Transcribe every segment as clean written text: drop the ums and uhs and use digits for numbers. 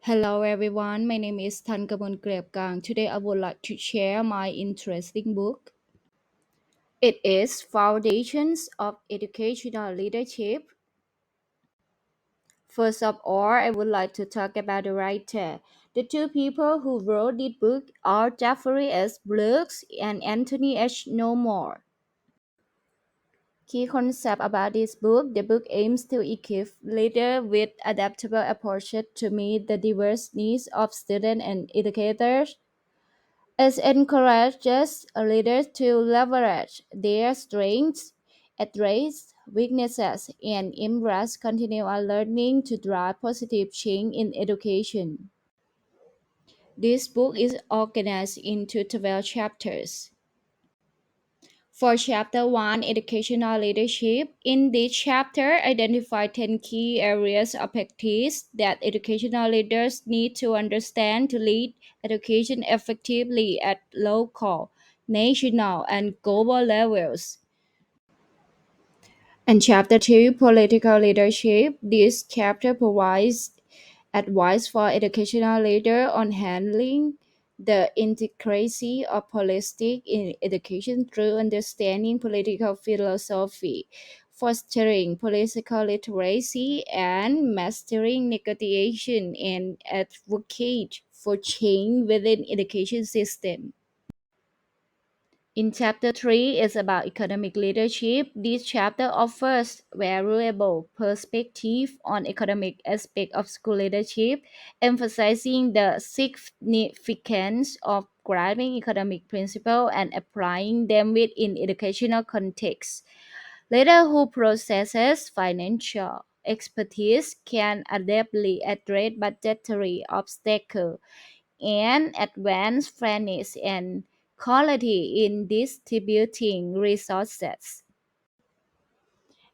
Hello everyone, my name is Thankamon Kliebklang. Today I would like to share my interesting book. It is Foundations of Educational Leadership. First of all, I would like to talk about the writer. The two people who wrote this book are Jeffrey S. Brooks and Anthony H. Nomore. Key concept about this book: the book aims to equip leaders with adaptable approaches to meet the diverse needs of students and educators. It encourages leaders to leverage their strengths, address weaknesses, and embrace continual learning to drive positive change in education. This book is organized into 12 chapters. For Chapter 1, Educational Leadership, in this chapter, identify 10 key areas of practice that educational leaders need to understand to lead education effectively at local, national, and global levels. And Chapter 2, Political Leadership, this chapter provides advice for educational leaders on handling the intricacy of politics in education through understanding political philosophy, fostering political literacy, and mastering negotiation and advocate for change within education system. In chapter 3 is about economic leadership. This chapter offers valuable perspective on economic aspect of school leadership, emphasizing the significance of grasping economic principles and applying them within educational contexts. Leader who possesses financial expertise can adeptly address budgetary obstacles and advance fairness and quality in distributing resources.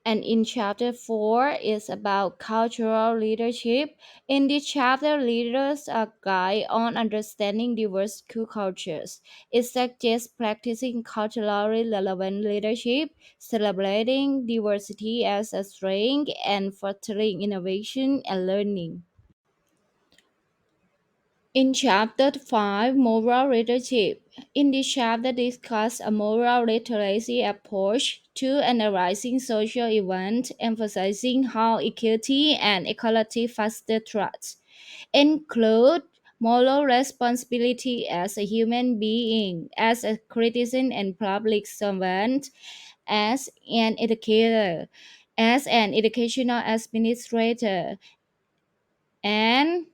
And in chapter 4 is about cultural leadership. In this chapter, leaders are guide on understanding diverse school cultures. It suggests practicing culturally relevant leadership, celebrating diversity as a strength, and fostering innovation and learning. In chapter 5, Moral Leadership. In this chapter, discuss a moral literacy approach to analyzing social events, emphasizing how equity and equality foster trust, include moral responsibility as a human being, as a citizen and public servant, as an educator, as an educational administrator, and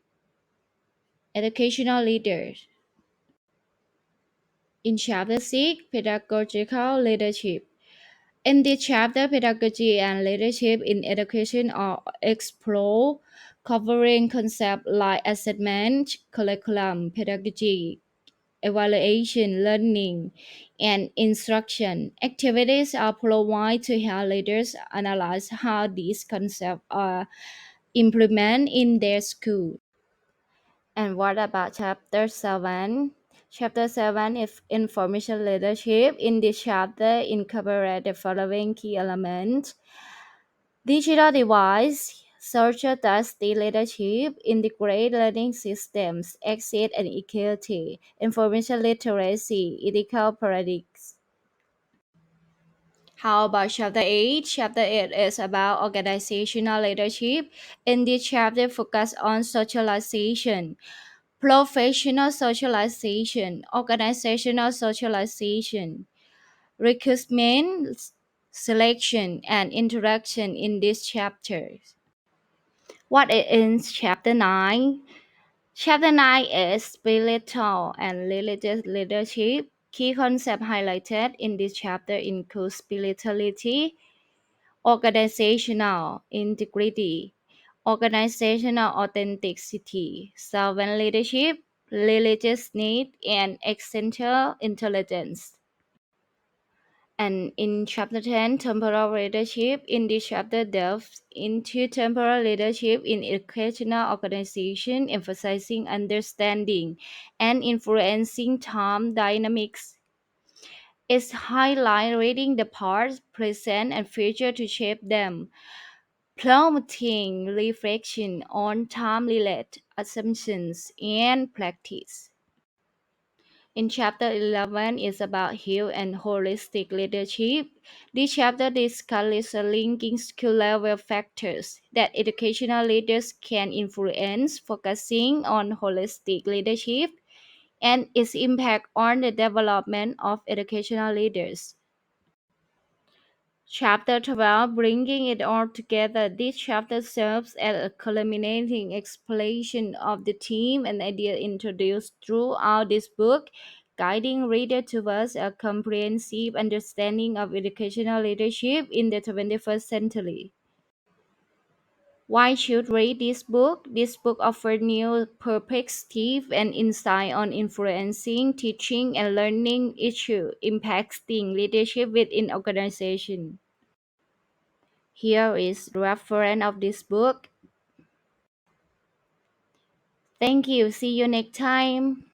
educational leader. In Chapter 6, Pedagogical Leadership. In this chapter, pedagogy and leadership in education are explored, covering concepts like assessment, curriculum, pedagogy, evaluation, learning, and instruction. Activities are provided to help leaders analyze how these concepts are implemented in their school. And what about chapter 7? Chapter 7 is information leadership. In this chapter, incorporate the following key elements: digital device, social justice leadership, integrate learning systems, access and equity, information literacy, ethical paradigms. How about chapter 8? Chapter 8 is about organizational leadership. In this chapter, focus on socialization, professional socialization, organizational socialization, recruitment, selection, and interaction in this chapter. What is in chapter 9? Chapter 9 is spiritual and religious leadership. Key concepts highlighted in this chapter include spirituality, organizational integrity, organizational authenticity, servant leadership, religious need, and essential intelligence. And in chapter 10, temporal leadership, in this chapter delves into temporal leadership in educational organization, emphasizing understanding and influencing time dynamics. It's highlight reading the past, present, and future to shape them. promoting reflection on time-related assumptions and practice. In chapter 11 is about health and holistic leadership. This chapter discusses linking skill level factors that educational leaders can influence, focusing on holistic leadership and its impact on the development of educational leaders. Chapter 12, bringing it all together. This chapter serves as a culminating explanation of the theme and idea introduced throughout this book, guiding reader towards a comprehensive understanding of educational leadership in the 21st century. Why should read this book? This book offers new perspective and insight on influencing, teaching, and learning issues impacting leadership within organization. Here is reference of this book. Thank you. See you next time.